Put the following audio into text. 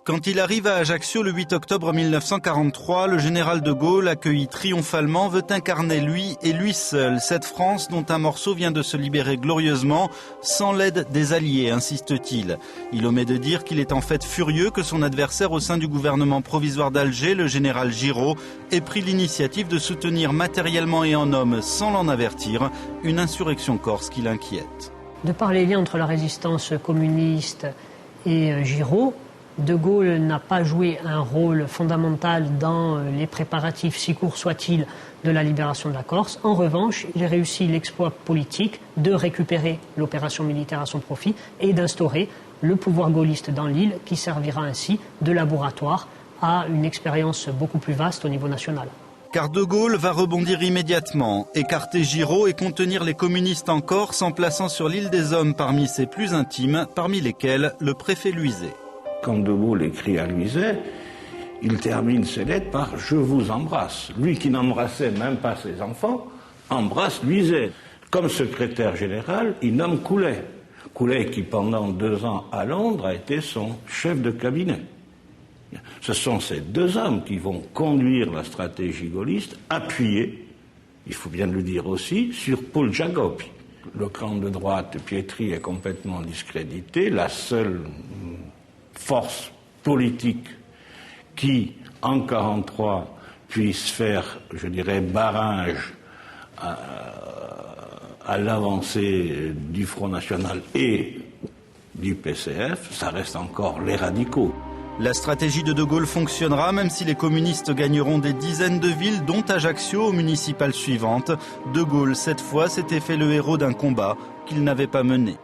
Quand il arrive à Ajaccio le 8 octobre 1943, le général de Gaulle, accueilli triomphalement, veut incarner lui et lui seul cette France dont un morceau vient de se libérer glorieusement, sans l'aide des Alliés, insiste-t-il. Il omet de dire qu'il est en fait furieux que son adversaire au sein du gouvernement provisoire d'Alger, le général Giraud, ait pris l'initiative de soutenir matériellement et en hommes, sans l'en avertir, une insurrection corse qui l'inquiète. De par les liens entre la résistance communiste et Giraud, De Gaulle n'a pas joué un rôle fondamental dans les préparatifs, si courts soient-ils, de la libération de la Corse. En revanche, il a réussi l'exploit politique de récupérer l'opération militaire à son profit et d'instaurer le pouvoir gaulliste dans l'île qui servira ainsi de laboratoire à une expérience beaucoup plus vaste au niveau national. Car De Gaulle va rebondir immédiatement, écarter Giraud et contenir les communistes en Corse en plaçant sur l'île des Hommes parmi ses plus intimes, parmi lesquels le préfet Luizet. Quand De Gaulle écrit à Luizet, il termine ses lettres par « Je vous embrasse ». Lui qui n'embrassait même pas ses enfants, embrasse Luizet. Comme secrétaire général, il nomme Coulet. Coulet qui pendant 2 ans à Londres a été son chef de cabinet. Ce sont ces 2 hommes qui vont conduire la stratégie gaulliste, appuyée, il faut bien le dire aussi, sur Paul Jacobi. Le camp de droite, Pietri, est complètement discrédité. La seule force politique qui, en 1943, puisse faire, je dirais, barrage à l'avancée du Front National et du PCF, ça reste encore les radicaux. La stratégie de Gaulle fonctionnera même si les communistes gagneront des dizaines de villes, dont Ajaccio aux municipales suivantes. De Gaulle, cette fois, s'était fait le héros d'un combat qu'il n'avait pas mené.